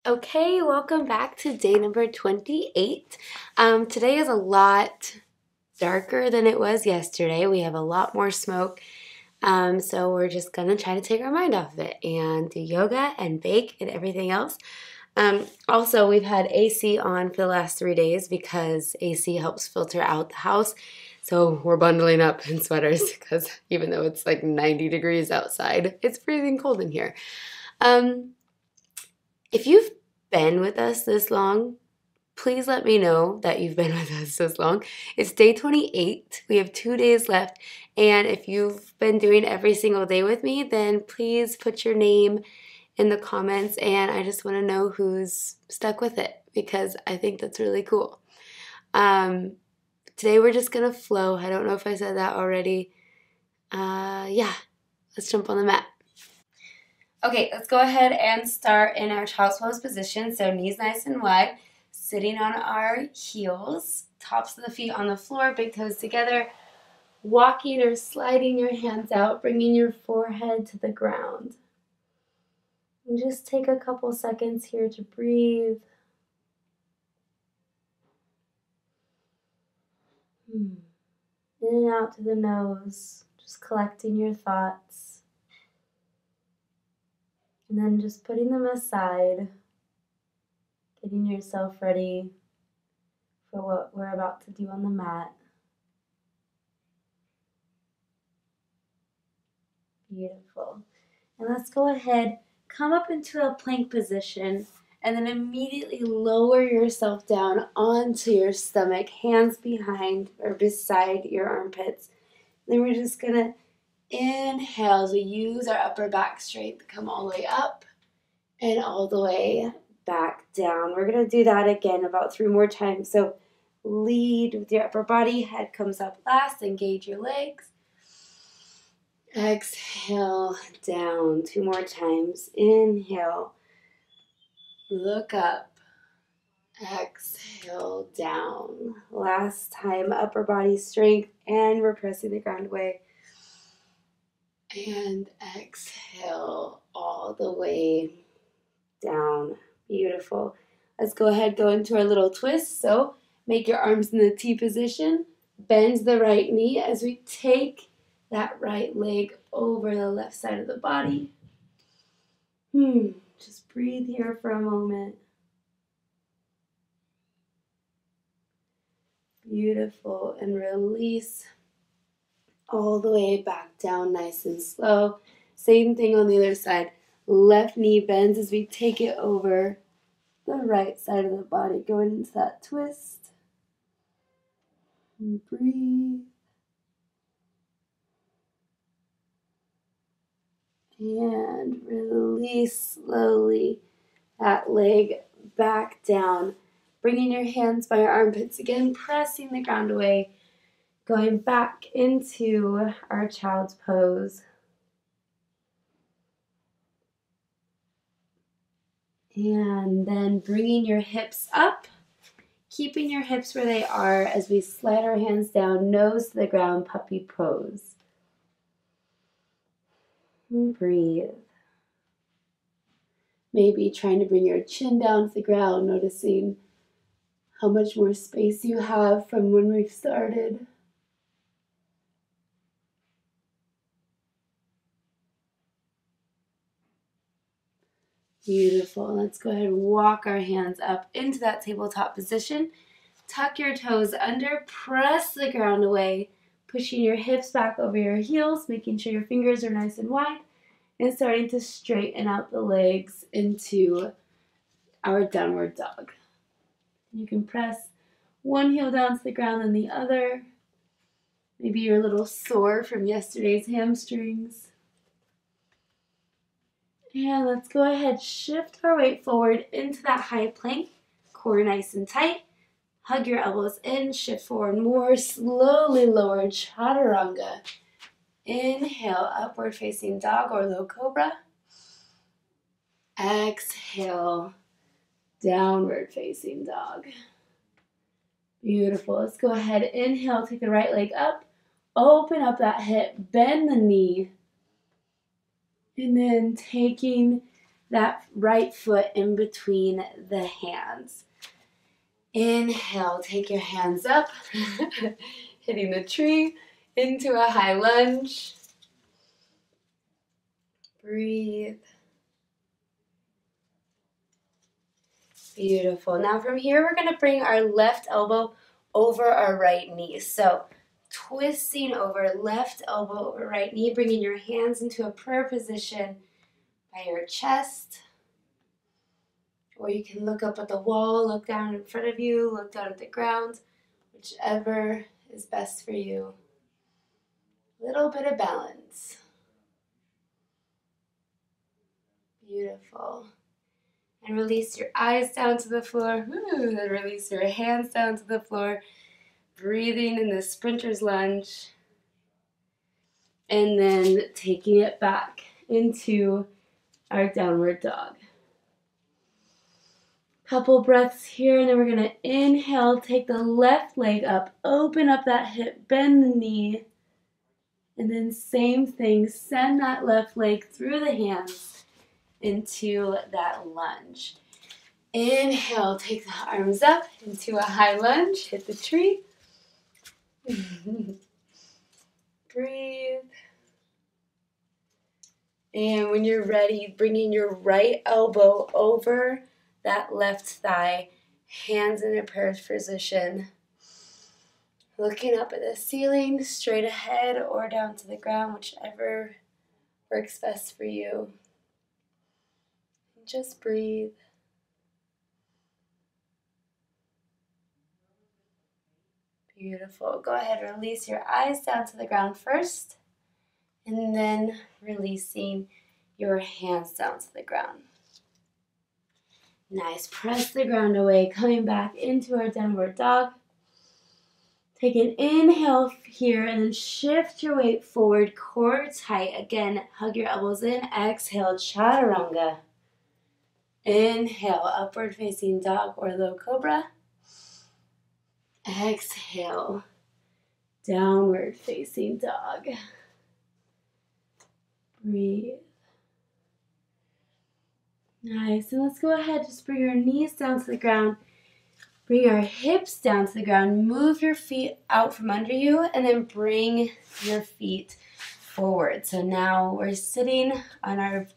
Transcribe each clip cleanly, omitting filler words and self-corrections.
Okay, welcome back to day number 28. Today is a lot darker than it was yesterday. We have a lot more smoke, so we're just gonna try to take our mind off of it and do yoga and bake and everything else. Also, we've had AC on for the last 3 days because AC helps filter out the house. So we're bundling up in sweaters because even though it's like 90 degrees outside, it's freezing cold in here. If you've been with us this long, please let me know that you've been with us this long. It's day 28. We have 2 days left. And if you've been doing every single day with me, then please put your name in the comments. And I just want to know who's stuck with it because I think that's really cool. Today we're just going to flow. I don't know if I said that already. Yeah, let's jump on the mat. Okay, let's go ahead and start in our child's pose position. So knees nice and wide, sitting on our heels, tops of the feet on the floor, big toes together, walking or sliding your hands out, bringing your forehead to the ground. And just take a couple seconds here to breathe. In and out to the nose, just collecting your thoughts. And then just putting them aside, getting yourself ready for what we're about to do on the mat. Beautiful. And let's go ahead, come up into a plank position, and then immediately lower yourself down onto your stomach, hands behind or beside your armpits. Then we're just going to inhale as we use our upper back strength to come all the way up and all the way back down. We're going to do that again about 3 more times. So lead with your upper body, head comes up last, engage your legs. Exhale down 2 more times. Inhale, look up. Exhale down. Last time, upper body strength, and we're pressing the ground away. And exhale all the way down. Beautiful. Let's go ahead, go into our little twist. So make your arms in the T position. Bend the right knee as we take that right leg over the left side of the body. Just breathe here for a moment. Beautiful. And release all the way back down nice and slow. Same thing on the other side. Left knee bends as we take it over the right side of the body. Going into that twist. And breathe. And release slowly that leg back down. Bringing your hands by your armpits again, pressing the ground away. Going back into our child's pose. And then bringing your hips up, keeping your hips where they are as we slide our hands down, nose to the ground, puppy pose. And breathe. Maybe trying to bring your chin down to the ground, noticing how much more space you have from when we've started. Beautiful. Let's go ahead and walk our hands up into that tabletop position. Tuck your toes under, press the ground away, pushing your hips back over your heels, making sure your fingers are nice and wide, and starting to straighten out the legs into our downward dog. You can press one heel down to the ground and the other. Maybe you're a little sore from yesterday's hamstrings. And let's go ahead, shift our weight forward into that high plank, core nice and tight. Hug your elbows in, shift forward more, slowly lower chaturanga. Inhale, upward facing dog or low cobra. Exhale, downward facing dog. Beautiful. Let's go ahead, inhale, take the right leg up, open up that hip, bend the knee. And then taking that right foot in between the hands. Inhale, take your hands up, hitting the tree, into a high lunge. Breathe. Beautiful. Now from here, we're going to bring our left elbow over our right knee. So twisting over, left elbow over right knee, bringing your hands into a prayer position by your chest. Or you can look up at the wall, look down in front of you, look down at the ground, whichever is best for you. A little bit of balance. Beautiful. And release your eyes down to the floor. Then release your hands down to the floor. Breathing in the sprinter's lunge. And then taking it back into our downward dog. Couple breaths here, and then we're going to inhale, take the left leg up, open up that hip, bend the knee, and then same thing, send that left leg through the hands into that lunge. Inhale, take the arms up into a high lunge, hit the tree. Breathe. And when you're ready, bringing your right elbow over that left thigh, hands in a prayer position. Looking up at the ceiling, straight ahead or down to the ground, whichever works best for you. Just breathe. Beautiful. Go ahead, release your eyes down to the ground first, and then releasing your hands down to the ground. Nice. Press the ground away, coming back into our downward dog. Take an inhale here and then shift your weight forward, core tight. Again, hug your elbows in. Exhale, chaturanga. Inhale, upward facing dog or low cobra. Exhale, downward facing dog. Breathe. Nice. And let's go ahead, just bring your knees down to the ground. Bring your hips down to the ground. Move your feet out from under you and then bring your feet forward. So now we're sitting on our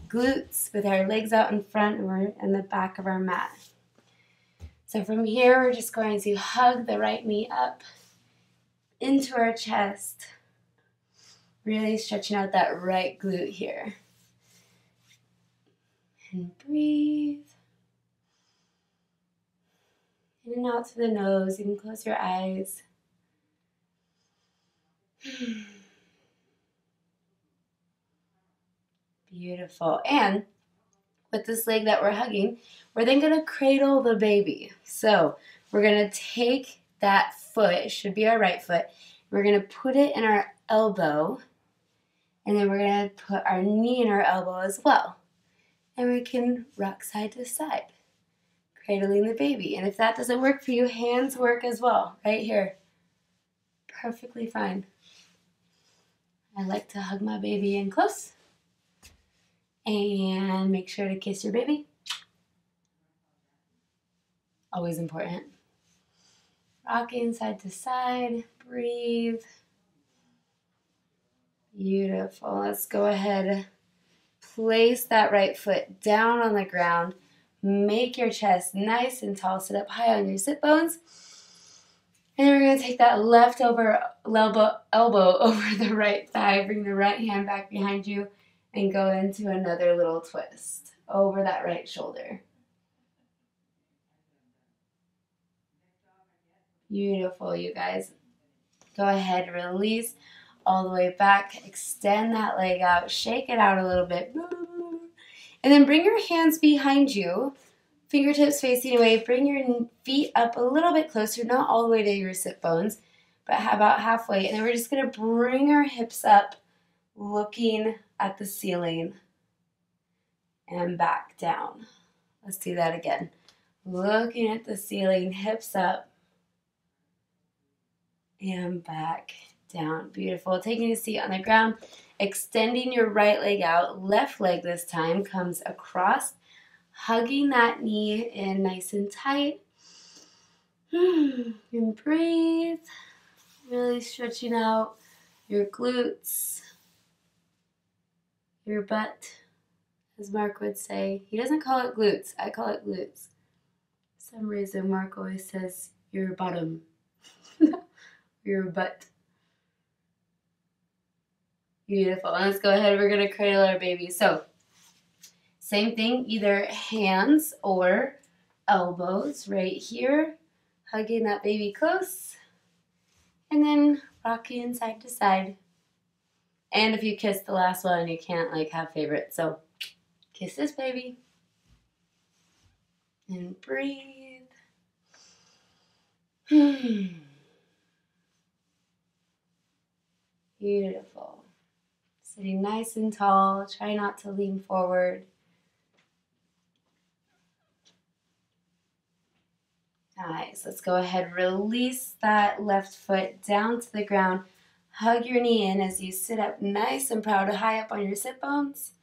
glutes with our legs out in front and we're in the back of our mat. So from here, we're just going to hug the right knee up into our chest. Really stretching out that right glute here. And breathe. In and out through the nose. You can close your eyes. Beautiful. And with this leg that we're hugging, we're then going to cradle the baby. So we're going to take that foot, it should be our right foot, we're going to put it in our elbow, and then we're going to put our knee in our elbow as well. And we can rock side to side, cradling the baby. And if that doesn't work for you, hands work as well, right here. Perfectly fine. I like to hug my baby in close. And make sure to kiss your baby. Always important. Rocking side to side. Breathe. Beautiful. Let's go ahead. Place that right foot down on the ground. Make your chest nice and tall. Sit up high on your sit bones. And then we're going to take that left elbow over the right thigh. Bring the right hand back behind you and go into another little twist over that right shoulder. Beautiful, you guys. Go ahead, release all the way back. Extend that leg out. Shake it out a little bit. And then bring your hands behind you. Fingertips facing away. Bring your feet up a little bit closer. Not all the way to your sit bones, but about halfway. And then we're just going to bring our hips up, looking at the ceiling and back down. Let's do that again. Looking at the ceiling, hips up and back down. Beautiful. Taking a seat on the ground, extending your right leg out. Left leg this time comes across, hugging that knee in nice and tight. And breathe. Really stretching out your glutes, your butt, as Mark would say. He doesn't call it glutes. I call it glutes. For some reason, Mark always says your bottom, your butt. Beautiful. Let's go ahead. We're going to cradle our baby. So, same thing, either hands or elbows right here. Hugging that baby close. And then rocking side to side. And if you kiss the last one, you can't have favorites. So, kiss this baby. And breathe. Beautiful. Sitting nice and tall. Try not to lean forward. Nice. Let's go ahead. Release that left foot down to the ground. Hug your knee in as you sit up nice and proud, high up on your sit bones.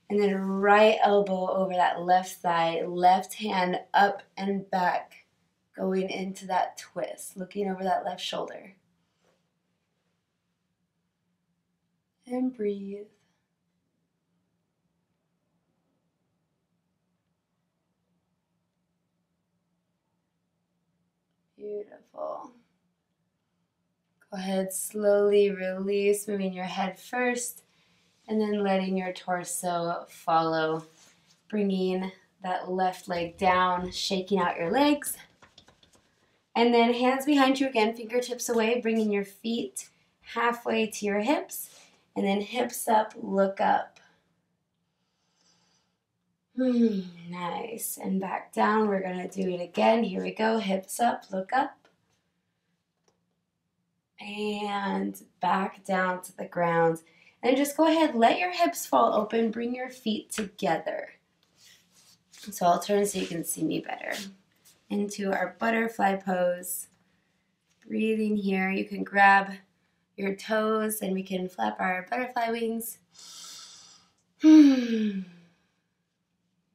And then right elbow over that left thigh, left hand up and back, going into that twist, looking over that left shoulder. And breathe. Beautiful. Go ahead, slowly release, moving your head first, and then letting your torso follow. Bringing that left leg down, shaking out your legs. And then hands behind you again, fingertips away, bringing your feet halfway to your hips. And then hips up, look up. Nice. And back down. We're going to do it again. Here we go. Hips up, look up. And back down to the ground. And just go ahead, let your hips fall open. Bring your feet together. So I'll turn so you can see me better. Into our butterfly pose. Breathing here. You can grab your toes and we can flap our butterfly wings.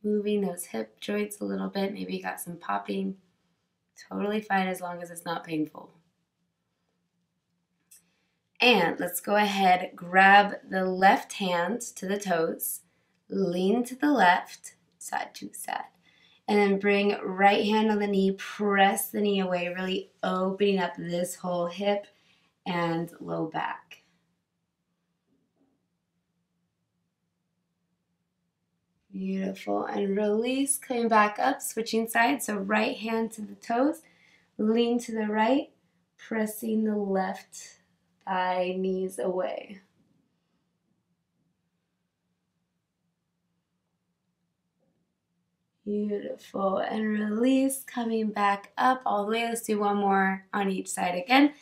Moving those hip joints a little bit. Maybe you got some popping. Totally fine as long as it's not painful. And let's go ahead, grab the left hand to the toes, lean to the left, side to side, and then bring right hand on the knee, press the knee away, really opening up this whole hip and low back. Beautiful. And release, coming back up, switching sides. So right hand to the toes, lean to the right, pressing the left thigh, knees away. Beautiful. And release, coming back up all the way. Let's do one more on each side again.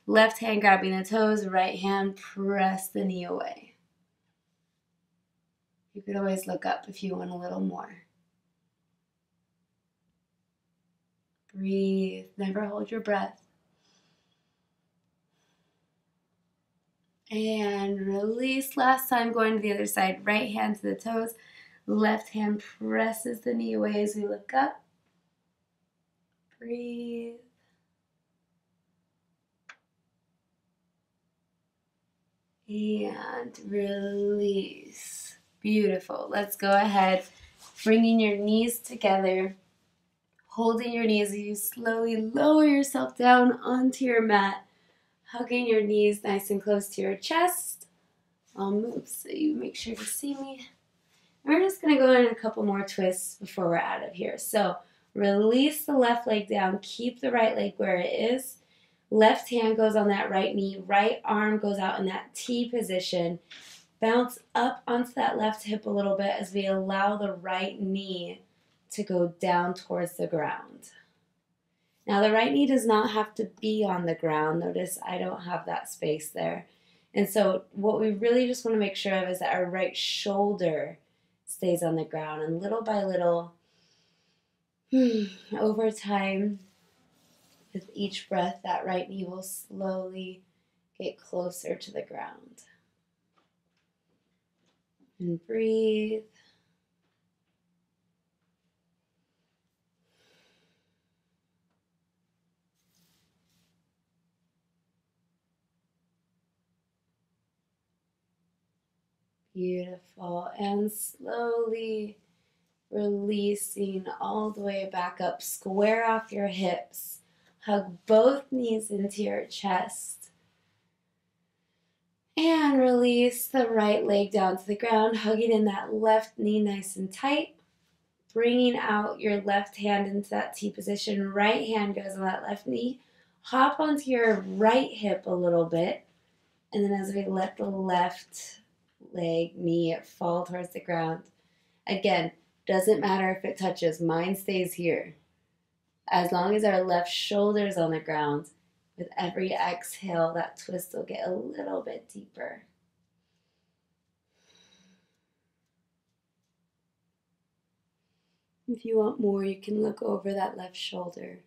Left hand grabbing the toes, right hand press the knee away. You could always look up if you want a little more. Breathe. Never hold your breath. And release. Last time, going to the other side. Right hand to the toes. Left hand presses the knee away as we look up. Breathe. And release. Beautiful. Let's go ahead. Bringing your knees together. Holding your knees as you slowly lower yourself down onto your mat. Hugging your knees nice and close to your chest. I'll move so you make sure to see me. And we're just going to go in a couple more twists before we're out of here. So release the left leg down. Keep the right leg where it is. Left hand goes on that right knee. Right arm goes out in that T position. Bounce up onto that left hip a little bit as we allow the right knee to go down towards the ground. Now the right knee does not have to be on the ground. Notice I don't have that space there. And so what we really just want to make sure of is that our right shoulder stays on the ground. And little by little, over time, with each breath, that right knee will slowly get closer to the ground. And breathe. Beautiful. And slowly releasing all the way back up. Square off your hips. Hug both knees into your chest. And release the right leg down to the ground, hugging in that left knee nice and tight. Bringing out your left hand into that T position. Right hand goes on that left knee. Hop onto your right hip a little bit. And then as we let the left leg, knee fall towards the ground. Again, doesn't matter if it touches. Mine stays here. As long as our left shoulder is on the ground, with every exhale, that twist will get a little bit deeper. If you want more, you can look over that left shoulder.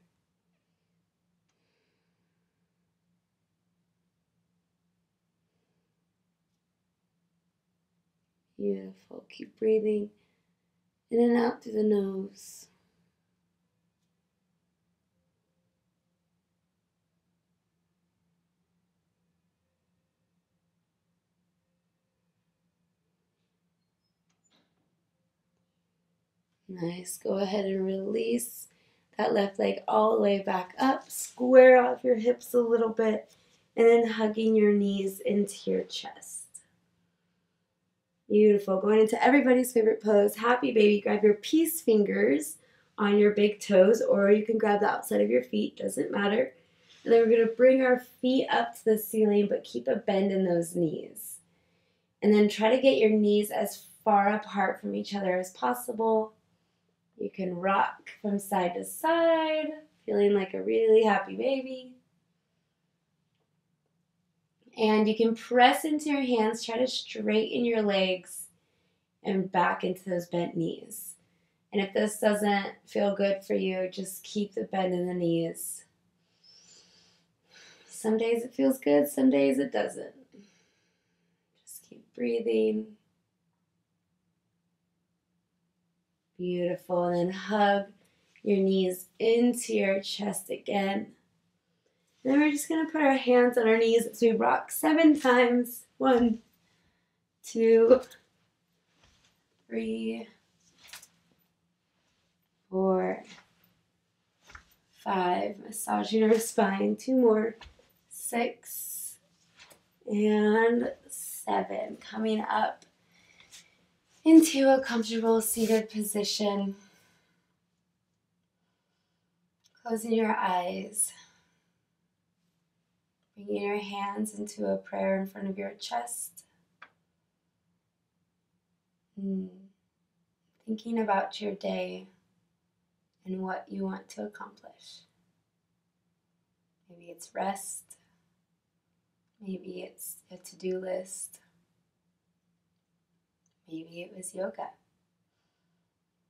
Beautiful. Keep breathing in and out through the nose. Nice. Go ahead and release that left leg all the way back up. Square off your hips a little bit. And then hugging your knees into your chest. Beautiful. Going into everybody's favorite pose, happy baby. Grab your peace fingers on your big toes, or you can grab the outside of your feet. Doesn't matter. And then we're going to bring our feet up to the ceiling, but keep a bend in those knees. And then try to get your knees as far apart from each other as possible. You can rock from side to side, feeling like a really happy baby. And you can press into your hands, try to straighten your legs and back into those bent knees. And if this doesn't feel good for you, just keep the bend in the knees. Some days it feels good, some days it doesn't. Just keep breathing. Beautiful. And then hug your knees into your chest again. And then we're just going to put our hands on our knees as we rock 7 times. 1, 2, 3, 4, 5. Massaging our spine. 2 more. 6 and 7. Coming up into a comfortable seated position. Closing your eyes. Bringing your hands into a prayer in front of your chest. Thinking about your day and what you want to accomplish. Maybe it's rest. Maybe it's a to-do list. Maybe it was yoga.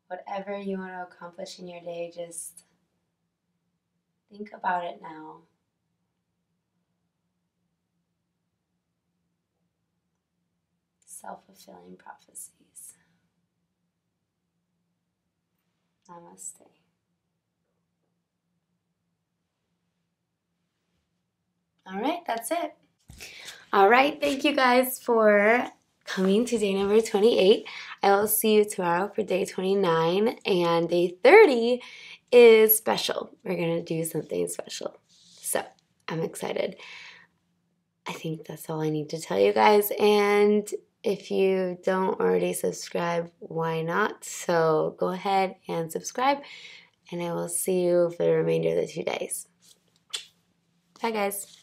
Whatever you want to accomplish in your day, just think about it now. Self-fulfilling prophecies. Namaste. All right, that's it. All right, thank you guys for coming to day number 28. I will see you tomorrow for day 29, and day 30 is special. We're going to do something special. So I'm excited. I think that's all I need to tell you guys, and if you don't already subscribe, why not? So go ahead and subscribe, and I will see you for the remainder of the 2 days. Bye, guys.